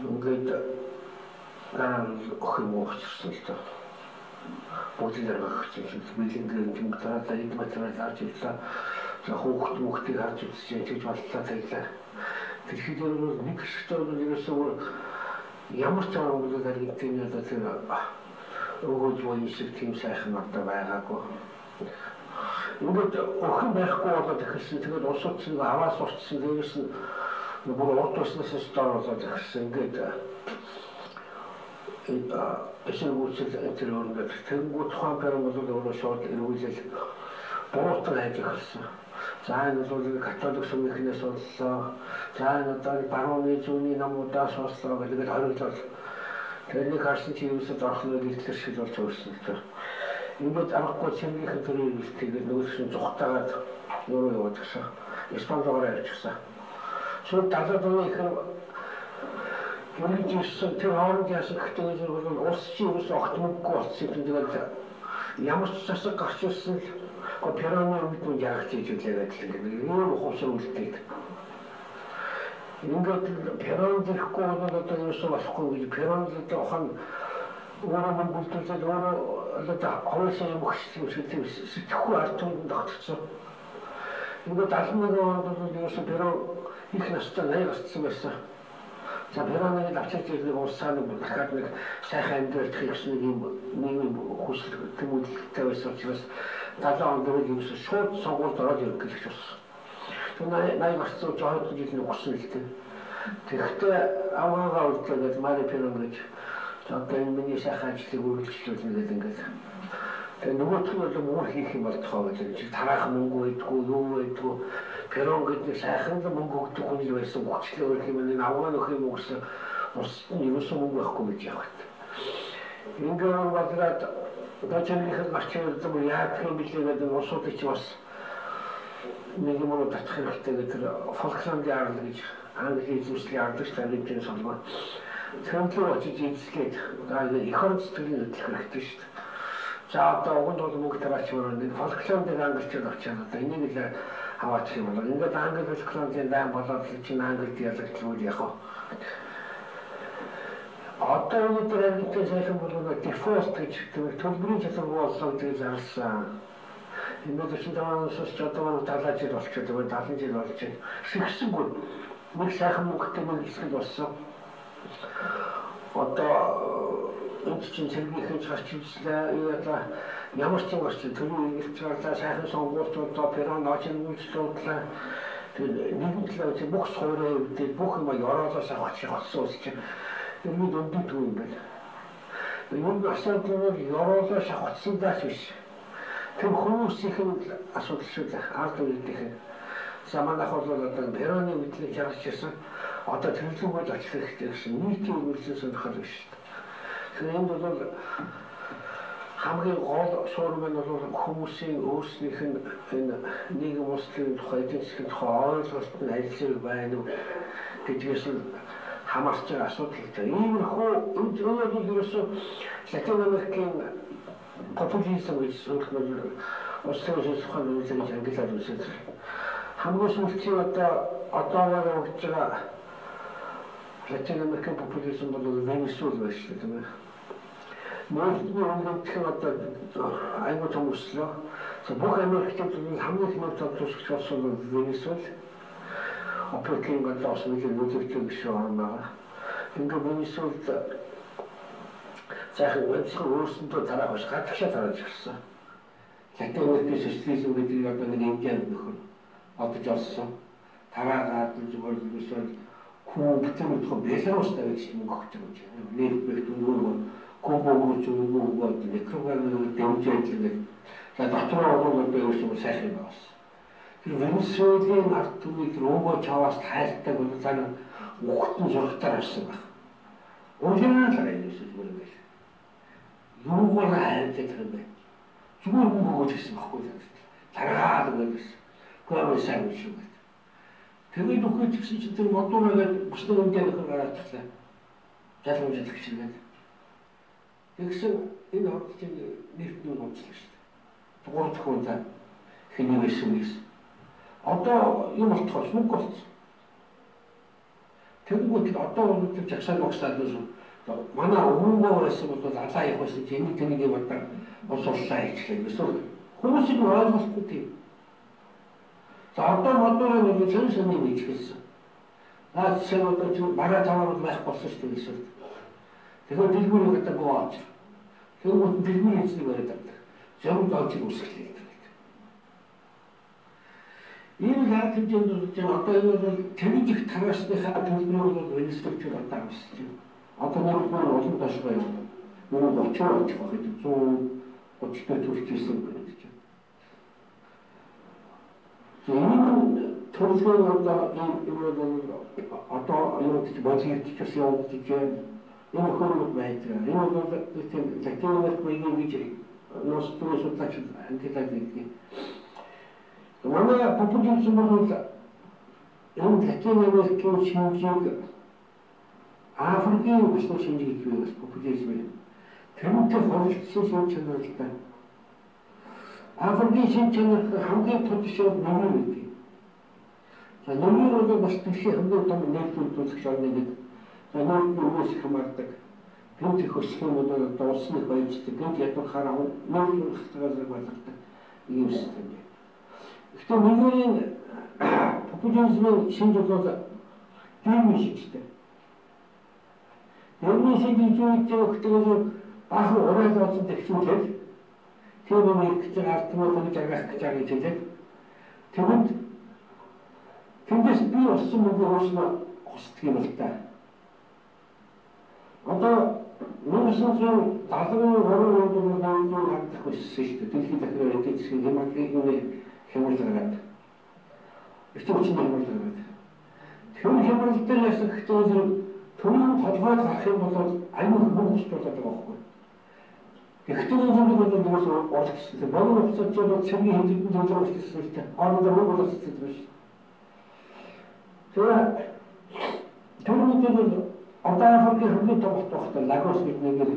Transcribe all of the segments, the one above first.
Ингээд охин уучирсан л доо. Бүгд яргахчихсан. Билингээр юм тараалаа энэ материал авч ирлээ. За хүүхдийг харж үзчихээ гэж бодлоо таглаа. Тэгэхээр нэг хэсэгтээ ерөөсөө ямар ч юм харагдсан юм да тэр өгөөж боёсыг тийм сайхан одоо байгаагүй. Ингээд охин байхгүй болоод ихсэн. Тэгээд ус утсан аваас уртсан дээрээс нь бүр урд уснаас стороолоод ихсэн. Ингээд эсэргүүцэл тэр өөрөнд тэнгууд тухайн перон бол өөрөө шууд эргүүлэл буутан ажилласан. За энэ бол католик сүмийнхнээс боллоо. За энэ одоо барууны зүүнний намуудаас боллоо гэдэг хариулал. Тэрнийг харсан чи юусад орхноо гэлтэр шиг болж өөрсөн л дээ. Ингээд аргагүй цэмгийн төрийн үйлчлэгийг нөгөөсөн зүхтагаад өөрөө яваад гисэн. Испаноор ярьчихсан. Шууд 70 оны ихэр Мөрөжсөн тэр хооронд яасан гэхдээ бол улс чи юус огт мөнгөгүй болсон юм. Тэгээд ямар ч засаг гарч ирсэн л перроны өмнө ярах гэж үлээгээд л ингээд юм ухамсар үлдээд. Ингээд перрон дэхгүй бол одоо юус болохгүй гэж перрон л ухаан өөрөө мөнгөлтөд өөрөө одоо хойсон юм хөшөлтөд сэтгэхгүй ард түмэнд тогтсон. Ингээд 71 онд бол юус перрон их настай 80 гарсан байсан. За перроныг авчирч ирэх улсаа нэг дахиад нэг сайхан амьдрал хийх нэг хүсэл тэмүүлэлтэй байсан учраас 70 онд юу шууд сонгуульд ороод ирэх гэж болсон. Тэгээд 80 гарсан жоод гэж нэг хүсэл л дээ. Тэгэхдээ аваагаа үлдээгээд Мари Перрон гэж одоо энэ миний сайхан ажлыг үргэлжлүүлнэ гэдэг ингээд. Тэгээд нөгөөх нь бол муу хийх юм болтгоо гэж тараах мөнгө өгдөггүй юу өгдөггүй. Перрон гэдэг сайхан мөнгө өгдөг хүн л байсан. Гочлоо өрх юм энэ аваа нөх юм угсаа ус нь юусэн мөнгө байхгүй гэж явах. Ингээд бодлоод бачааных гарч ирдэг яг юм билээ гэдэг усуудыг ч бас нэг юм уу татах хэрэгтэй гэдэг Фолкландын арал гэж Английн зүйлсийн арал гэж тавьж солгоо. Тэрнээ очиж эзлээд их орон сэтгэлийн хөдлөх хэрэгтэй шүү дээ. За одоо уганд бол мөнгө тараач өрөөнд Фолкландын англичууд очиад одоо энийг л аваач юм бол ингээд англи Фолкландын дан болоод чинь англид ялагдчихвал яг хаа. Одоо өнөөдөр англитэй сайхан болгоо дефолт гэж төлбөрийн чадвар боллоо гэж зарласан. Энэ чинь таваанаас чадвар талааж болчиход байгаа 70 жил болж байна. Шигсэнгүй нэг сайхан мөнгөтэй нэг хэсэг болсон. Одоо энэ чинь сэргийхэн гарч ирсэн яа ямар ч юм гарч төрийн үйлчлэлээр сайхан сонгуульчдаа перрон очин үйлчлүүлээ. Тэгээд нэгэн талаас бүх суурь үүдээ бүх юм ороолоос авах болсон ус чинь энэ дөндөө юм байна. Энэ асуудал нь ороолоос авахсан даач биш. Тэр хүмүүсийн асуудал шүү дээ. Ард үеийнх. За манайх бол одоо перроны үйлчлэг харж ирсэн. Одоо төлөвлөгөөд очих хэрэгтэй гэсэн нийтийн үйлчлэл сонирхол биш шүү дээ. Тэгэхээр энэ бол хамгийн гол суурь нь бол хүмүүсийн өөрснийх нь энэ нийгэм улсын тухай эдийн засгийн тухай ойлголт нь аль зэрэг байна уу гэдгээс нь хамаарч байгаа асуудал. Иймэрхүү энэ зүйл ерөөсөө Латин Америкийн популизм гэж зөвлөмөр улсын ухааны үйлчлэл англиар үсэж хамгийн сүүлчийн одоогоор өгч байгаа Латин Америкийн популизм бол Венесуэл байж тийм ээ. Мөрөдний өмнөдөх одоо аймаг том өслөө. За бүх Америктууд хамгийн их төвчж болсон Венесуэл. Априкийн гадаас нэг нөлөөлсөн биш байгаа. Ингээд Венесуэлд сайхан өнцгөр өөрсөндөө дараа бас гадагшаа тарааж ирсэн. Латин Америкийн социализм гэдэг одоо нэг Индиан нөхөр одож олсон. Тараагаад зүгээр Венесуэл Кубтын Беларуст тавьж мөнгө өгч байгаа юм. Нэрбэгт нөгөө Кубогч нөгөө некрогааны дэмжиж за дотроо бол өөрсдөө сайхан байна. Тэр Венесуэлийн ард түмийг рүүгөө чаваас тайлтдаг бол цаана ухтан зургатаар авсан баг. Өөрөөр хэлбэл зүгээр байх. Юугаар хайртай юм бэ? Зүгээр мөнгө өгч гэсэн баггүй юм. Таргаад өгөөс. Гомс сайн шүү. Тэгээд нөхөж гэсэн чинь тэр модуурагээд бүсний үндээнийхээ гараад таглаа. Залгамж хэлэх чинь байна. Тэгсэн энэ орчны нэрт нь онцлоо шүү дээ. 3 дахь удаа хэний байсан гэсэн. Одоо юм болохоос мөнгө болсон. Тэгэнгүүт одоо өнөөдөр жагсаал багсаад манай өвгөө байсан бол алаа явах байсан чинь энийг тэнийг боддог улс урлаа хийчихлээ. Эсвэл хүмүүсийг ойлгохгүй тийм. За одоо модоор нэг зөв сони хийж хэлсэн. Наад чинь одоо чинь бараа таваар байх болсон шүү дээ. Тэгэхээр дэлгүүрийг одоо гоож. Тэгвэл дэлгүүр эзнийг бариад. Зөв доочиг үсгэлээ. Энэ яг хэмжээнд одоо энэ бол тэнэг их тараасныхаа төлбөрөөр бол инструктор одоо авсан чинь. Одоо нэг олон ташгаа юм. Нэг 30 очих байх юм. 130 төрчихсэн байх чинь. Энэ төлбөр одоо юу гэж бодож явуулж байгаа энэ хөрөг байдаг. Энэ бол тийм технологи үеийн нос судлаач ангилаад байдаг. Манай популизм бол энэ технологийн шинжийг Африкийн бүсгүй шинжийг хийх популизм. Тэрнтэй холбогдсон шинж чанартай. Африкийн шинж чанар хамгийн тодорхой нэмэр гэдэг. За нэмэр бол бас дэлхийн хамгийн том нээлтүүлэх орны нэг. За нөөц хамаардаг. Гэнт их өсгөн бол дуусныг баяждаг. Гэнт ядуурхаараа нөөц хатгаар байлгадаг ийм систем. Гэхдээ нэгэн популизмын шинж бол тийм шигтэй. Тэрний шинж үүрэгтэй баахан ураад болсон техникэл тийм нэг гэж артмын жаргах гэж байгаа юм тийм. Тэгвэл тэндээс би болсон мөнгө уусна гусдаг юм л та. Одоо 1970-ийн хорон онд хандах байсан шүү дээ. Дэлхийн захирал эдийн засгийн хэмжээний хямралгаад. Өчигдөр хямралгаад. Тэр хямрал дээр ясах гэхдээ төрийн толгойд гарах юм бол аюул хөнгөлт болоод байгаа байхгүй. Гэхдээ энэ бол нэгээс урагшсан. Болон уцаад бол цэгийн хэмжээнд төлөвлөж ирсэн шүү дээ. Хоорондоо мөнгө болчихсон юм шүү. Тэр бол одоо Африкийн хамгийн том хоттой Лагос гэдэг нэг.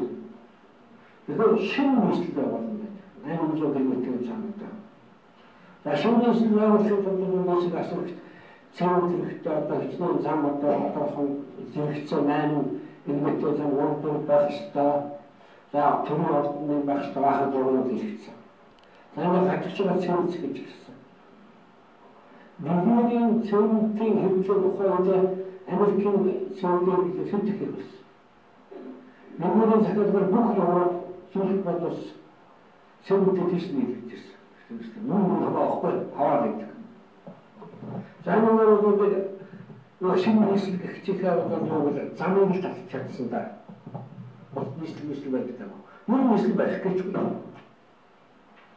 Тэгэхээр шинэ нийслэл байгуулна. 800 км цаанаа. За шинэ нийслэл байгуулахын тулд нэг асуулт цэвэр хэрэгтэй одоо хичнээн зам одоо зэрэгцээ 8 км зам урд байх ёстой. За төрийн ордны байх ёстой байхад зурнууд хэрэгцээ. За энэ хатгчгаа цэвэр гэж хэлсэн. Нэгний цэвэрийн хэрэгцээ тухайд Америкийн цэвэрлэг хэлдэг хэрэгс. Нэгний захиалгаар бүх яваа зүйл бодос цэвэрлэг хийсний хэрэгжсэн. Тэгвэл мөн хаваахгүй хаваа гэдэг. За энэ бол шинэ нийслэл гихчихээ бол замыг татчих чадсан да. Нийслэл байдаг. Мөн нийслэл байх гэж байна.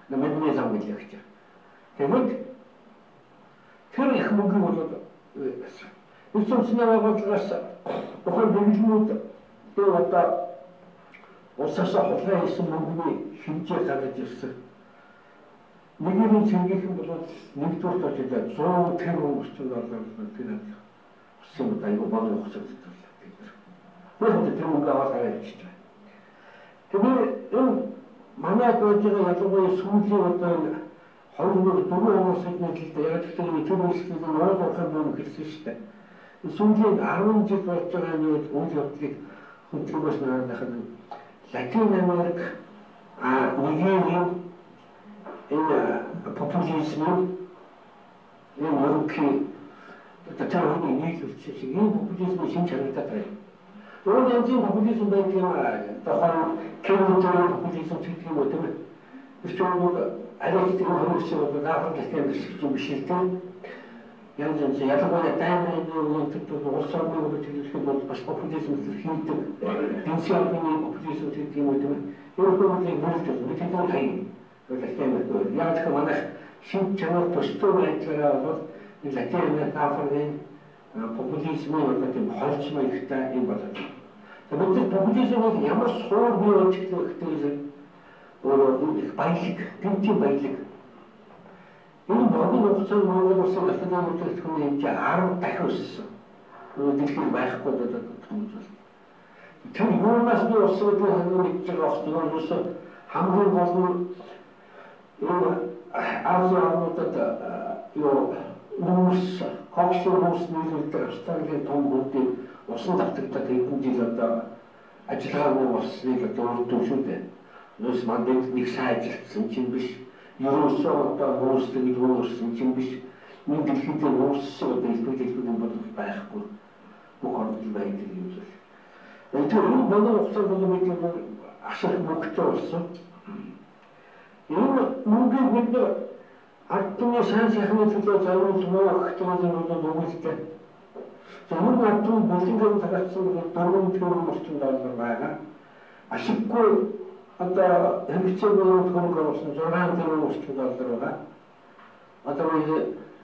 Намайг зам гэж явчих. Тэгвэл тэр их мөнгө бол Үсвэрчний байгууллагаас тухайн бэлгнүүд тэр одоо улсаасаа хулгай хийсэн мөнгөний хэмжээ гаргаж ирсэн. Нэгний цэнгийн бол нэгдүгээр touchд 100 тэрбум орчим доллар тэр болсон аюу болон ухцагдсан. Тэр мөнгө аваад гаргаж ирсэн. Тэгэхээр энэ манай project ялангуяа сүүлийн одоо 24 оноосны нийтлэлд яг тэр нийтлэлд нөөцийн мөнгө хэлсэн шүү дээ. Сүүлийн 10 жил болж байгаа нь үйл явдлыг хөдөлгөөс наадах нь Латин Америк нэгэн энэ популизм энэ ерөнхий татварын нийлүүлсэн шиг энэ популизмын шинж чанартай байна. Өөр янзын популизм байдаг юм аа. Тухайн кемотер популизм гэдэг юм уу тийм ээ. Тэр чинь бол аль хэдийн хөрөсөөр бол Африкийн хэсэг биш тийм. Янз янз ялангуяа даймын төлөв улс орны төлөвлөлт бол бас популизм хийдэг. Пенсионны популизм гэдэг юм уу тийм ээ. Өөрөөр хэлбэл бид хэдэн хай бол яг ч манайх шинж чанар төстэй байдлаараа бол Латин Америк Африкийн популизмын тийм холцмоо ихтэй юм болоод. Тэгээд популизм бол ямар суур бий болж гэхдээ өөр баялаг, гинтийн баялаг. Энэ богино хугацаанд Монгол улсын национал төлөвлөлтийн хэмжээ 10 дахин өссөн. Дэлхийн байхгүй болоод томжол. Тэр юунаас нь улсын төлөвлөлт гэж байгаа хүмүүс хамгийн гол нь энэ Азийн орнуудад юу нүүрс хогшин хүмүүс нийлүүлдэг Австралийн том хүнтэй усан давтагдаад хэдэн жил одоо ажиллагаа болсныг одоо өрдөө шүү дээ. Нүс мандад нэг сайн ажилласан чинь биш. Ерөөсөө одоо хүмүүстэй нэг өөрсөн чинь биш. Нэг дэлхийд өөрссөн одоо илтгэл бодох байхгүй. Бүх орнууд байдаг юм шиг. Тэр нь манай ухсаар боловч ашиг мөнгөтэй болсон. Энэ мөнгөийг бид ардны сайн сайхны төлөө зориулж мөнгө төлөвлөлт өгүүлдэг. Зөвхөн ардны бүлэглэн tagaцсан $4 тэрбум орчим доллар байгаа. Ашиггүй одоо хэрэгцээ болоод хөнгө оруулсан $6 тэрбум орчим доллар байгаа. Одоо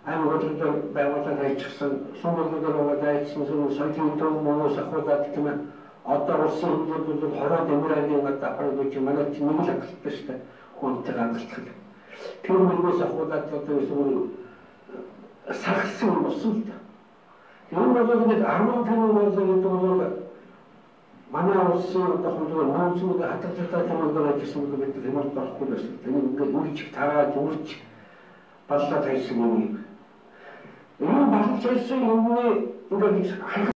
аймагуудад байгууллагад ажилласан сумбалуудаар байгаа ажилласан соёлын төв хүмүүс ахуулаад гэмээр одоо улсын хэмжээнд бол 20 Эмиратийн гадаахад гэж манай чинь нэг л хангалттай шүү дээ. Хүнтэй хангалттай. Тэр мөрөөс ахуулаад одоо эсвэл сархсан болсон л да. Энэ бол нэг 10 тэрбум гэдэг бол манай улсын одоо хөлөөр мөнгөд хатгалтай тэмүүлгээр ажилласан гэдэг хэмжээнд орохгүй байсан. Энэ ингээд үрж тараад үрж баллаа тайсан юм. Энэ багцсан юмны ингээд